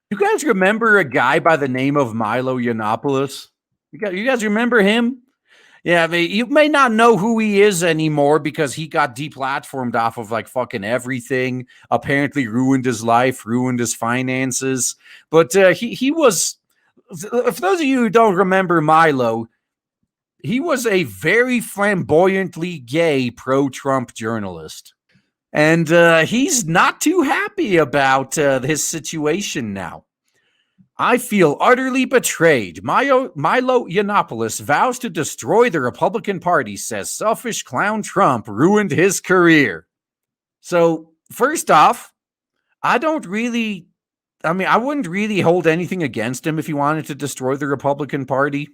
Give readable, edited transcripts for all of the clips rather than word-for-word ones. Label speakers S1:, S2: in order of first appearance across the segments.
S1: You guys remember a guy by the name of Milo Yiannopoulos? You guys remember him? Yeah, I mean, you may not know who he is anymore because he got deplatformed off of like fucking everything. Apparently, ruined his life, ruined his finances. But he was. For those of you who don't remember Milo, he was a very flamboyantly gay pro-Trump journalist. And he's not too happy about his situation now. I feel utterly betrayed. Milo Yiannopoulos vows to destroy the Republican Party, says selfish clown Trump ruined his career. So, first off, I wouldn't really hold anything against him if he wanted to destroy the Republican Party.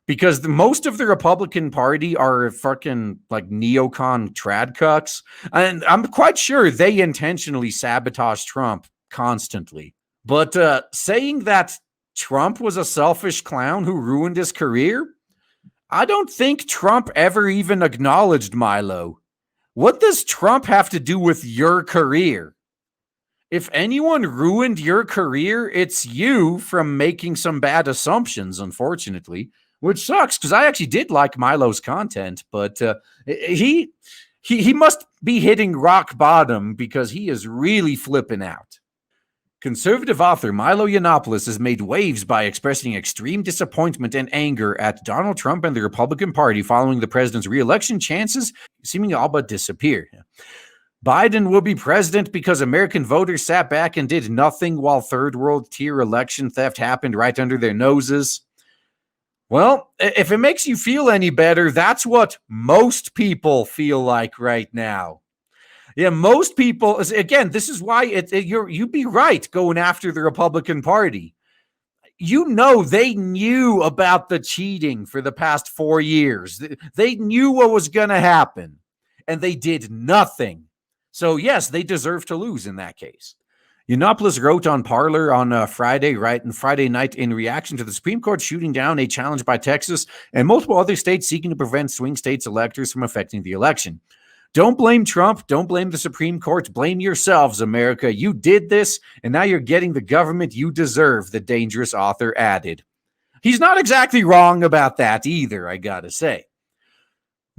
S1: Because most of the Republican Party are fucking like neocon trad cucks. And I'm quite sure they intentionally sabotage Trump constantly. But saying that Trump was a selfish clown who ruined his career, I don't think Trump ever even acknowledged Milo. What does Trump have to do with your career? If anyone ruined your career, it's you from making some bad assumptions, unfortunately. Which sucks because I actually did like Milo's content, but he must be hitting rock bottom because he is really flipping out. Conservative author Milo Yiannopoulos has made waves by expressing extreme disappointment and anger at Donald Trump and the Republican Party following the president's re-election chances seeming all but disappear. Biden will be president because American voters sat back and did nothing while third world tier election theft happened right under their noses. Well, if it makes you feel any better, that's what most people feel like right now. Yeah, most people, again, this is why you'd be right going after the Republican Party. You know, they knew about the cheating for the past 4 years. They knew what was going to happen, and they did nothing. So, yes, they deserve to lose in that case. Yiannopoulos wrote on Parler on Friday night in reaction to the Supreme Court shooting down a challenge by Texas and multiple other states seeking to prevent swing states electors from affecting the election. Don't blame Trump. Don't blame the Supreme Court. Blame yourselves, America. You did this, and now you're getting the government you deserve, the dangerous author added. He's not exactly wrong about that either, I gotta say.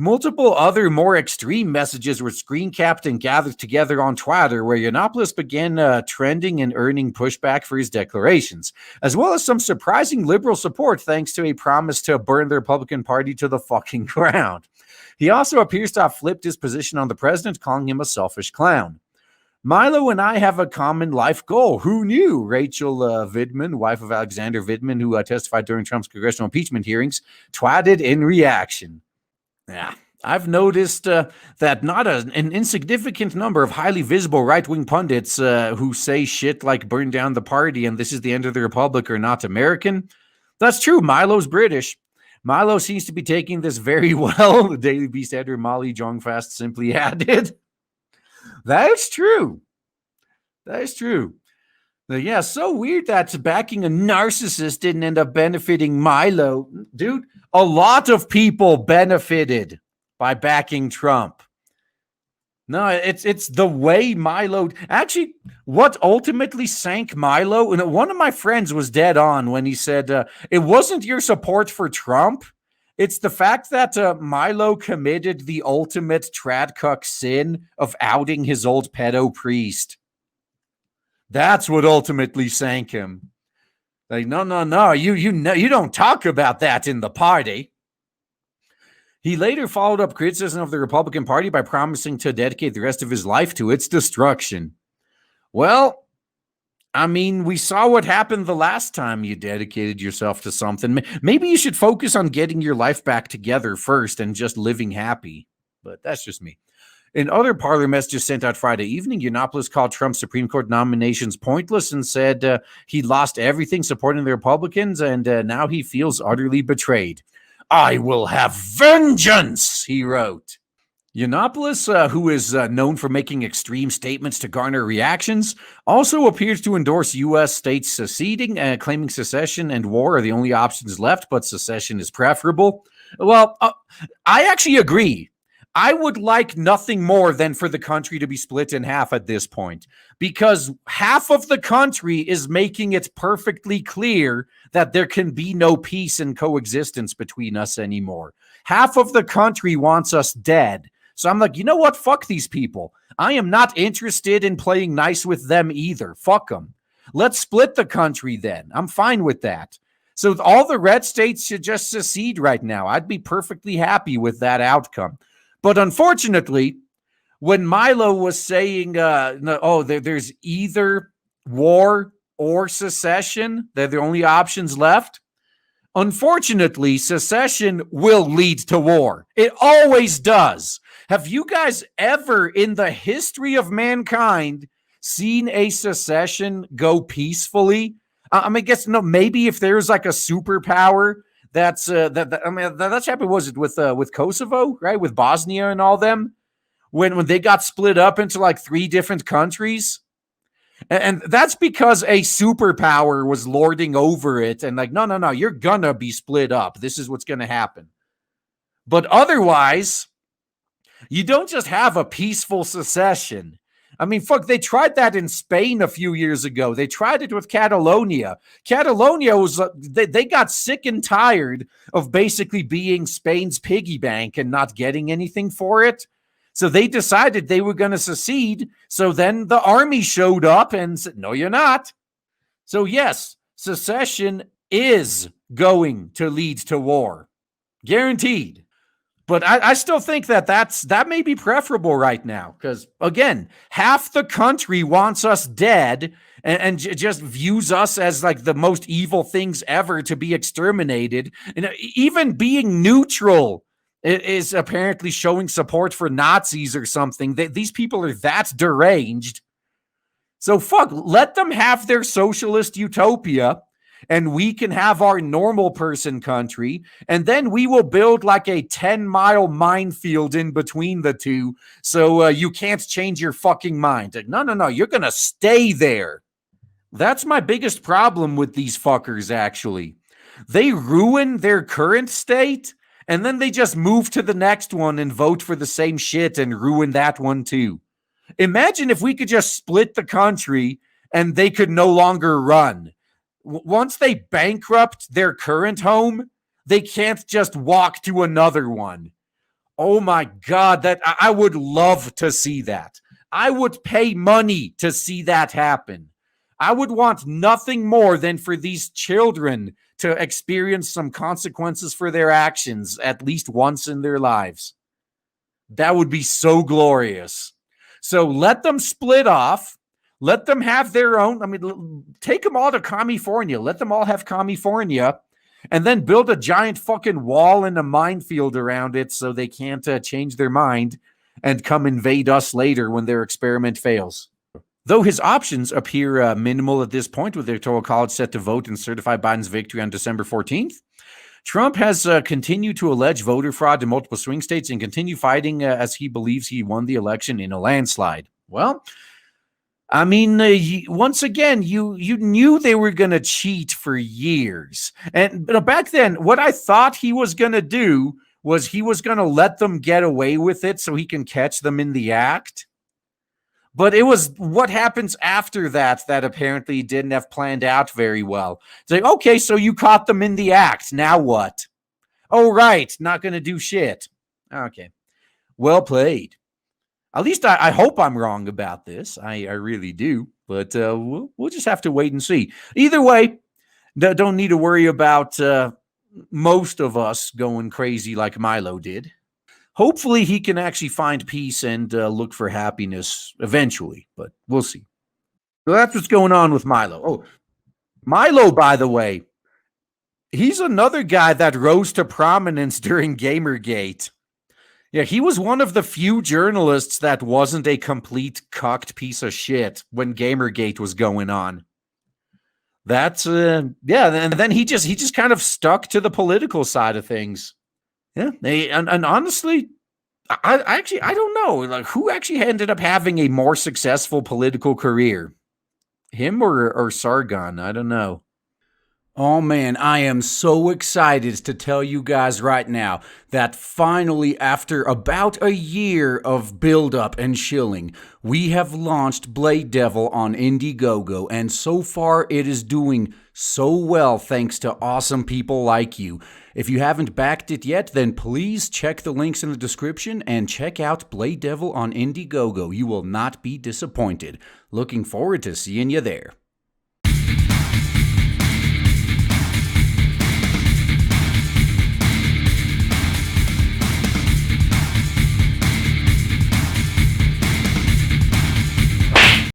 S1: Multiple other more extreme messages were screen capped and gathered together on Twitter, where Yiannopoulos began trending and earning pushback for his declarations, as well as some surprising liberal support thanks to a promise to burn the Republican Party to the fucking ground. He also appears to have flipped his position on the president, calling him a selfish clown. Milo and I have a common life goal. Who knew? Rachel Vidman, wife of Alexander Vidman, who testified during Trump's congressional impeachment hearings, twatted in reaction. Yeah, I've noticed that not an insignificant number of highly visible right-wing pundits who say shit like burn down the party and this is the end of the republic are not American. That's true. Milo's British. Milo seems to be taking this very well. The Daily Beast editor Molly Jongfast simply added. That's true. That is true. Yeah, so weird that backing a narcissist didn't end up benefiting Milo. Dude, a lot of people benefited by backing Trump. No, it's the way Milo... Actually, what ultimately sank Milo... And one of my friends was dead on when he said, it wasn't your support for Trump. It's the fact that Milo committed the ultimate tradcuck sin of outing his old pedo priest. That's what ultimately sank him. Like, no, you don't talk about that in the party. He later followed up criticism of the Republican Party by promising to dedicate the rest of his life to its destruction. Well, I mean, we saw what happened the last time you dedicated yourself to something. Maybe you should focus on getting your life back together first and just living happy. But that's just me. In other Parler messages sent out Friday evening, Yiannopoulos called Trump's Supreme Court nominations pointless and said he lost everything supporting the Republicans and now he feels utterly betrayed. I will have vengeance, he wrote. Yiannopoulos, who is known for making extreme statements to garner reactions, also appears to endorse U.S. states seceding, claiming secession and war are the only options left, but secession is preferable. Well, I actually agree. I would like nothing more than for the country to be split in half at this point, because half of the country is making it perfectly clear that there can be no peace and coexistence between us anymore. Half of the country wants us dead. So I'm like, you know what? Fuck these people. I am not interested in playing nice with them either. Fuck them. Let's split the country then. I'm fine with that. So all the red states should just secede right now. I'd be perfectly happy with that outcome. But unfortunately, when Milo was saying, there's either war or secession, they're the only options left. Unfortunately, secession will lead to war. It always does. Have you guys ever in the history of mankind seen a secession go peacefully? I mean, I guess no. Maybe if there's like a superpower that's that's happened. Was it with Kosovo, right? With Bosnia and all them when they got split up into like 3 different countries, and that's because a superpower was lording over it and like, no, you're gonna be split up. This is what's gonna happen. But otherwise, you don't just have a peaceful secession. I mean, fuck, they tried that in Spain a few years ago. They tried it with Catalonia. Catalonia was, they got sick and tired of basically being Spain's piggy bank and not getting anything for it. So they decided they were going to secede. So then the army showed up and said, no, you're not. So yes, secession is going to lead to war. Guaranteed. But I still think that may be preferable right now because, again, half the country wants us dead and just views us as like the most evil things ever to be exterminated. And even being neutral is apparently showing support for Nazis or something. These people are that deranged. So fuck, let them have their socialist utopia. And we can have our normal person country, and then we will build like a 10-mile minefield in between the two, so you can't change your fucking mind. No, you're gonna stay there. That's my biggest problem with these fuckers, actually. They ruin their current state, and then they just move to the next one and vote for the same shit and ruin that one too. Imagine if we could just split the country and they could no longer run. Once they bankrupt their current home, they can't just walk to another one. Oh my God, that I would love to see that. I would pay money to see that happen. I would want nothing more than for these children to experience some consequences for their actions at least once in their lives. That would be so glorious. So let them split off. Let them have their own. I mean, take them all to California. Let them all have California, and then build a giant fucking wall and a minefield around it so they can't change their mind and come invade us later when their experiment fails. Though his options appear minimal at this point, with the Electoral College set to vote and certify Biden's victory on December 14th, Trump has continued to allege voter fraud in multiple swing states and continue fighting as he believes he won the election in a landslide. Well, I mean, once again, you knew they were going to cheat for years. And back then, what I thought he was going to do was he was going to let them get away with it so he can catch them in the act. But it was what happens after that apparently didn't have planned out very well. It's like, okay, so you caught them in the act. Now what? Oh, right. Not going to do shit. Okay. Well played. At least I hope I'm wrong about this. I really do. But we'll just have to wait and see. Either way, don't need to worry about most of us going crazy like Milo did. Hopefully he can actually find peace and look for happiness eventually. But we'll see. So that's what's going on with Milo. Oh, Milo, by the way, he's another guy that rose to prominence during Gamergate. Yeah, he was one of the few journalists that wasn't a complete cucked piece of shit when Gamergate was going on. That's and then he just kind of stuck to the political side of things. Yeah, and honestly, I don't know, like, who actually ended up having a more successful political career, him or Sargon? I don't know. Oh man, I am so excited to tell you guys right now that finally, after about a year of build up and shilling, we have launched Blade Devil on Indiegogo, and so far it is doing so well thanks to awesome people like you. If you haven't backed it yet, then please check the links in the description and check out Blade Devil on Indiegogo. You will not be disappointed. Looking forward to seeing you there.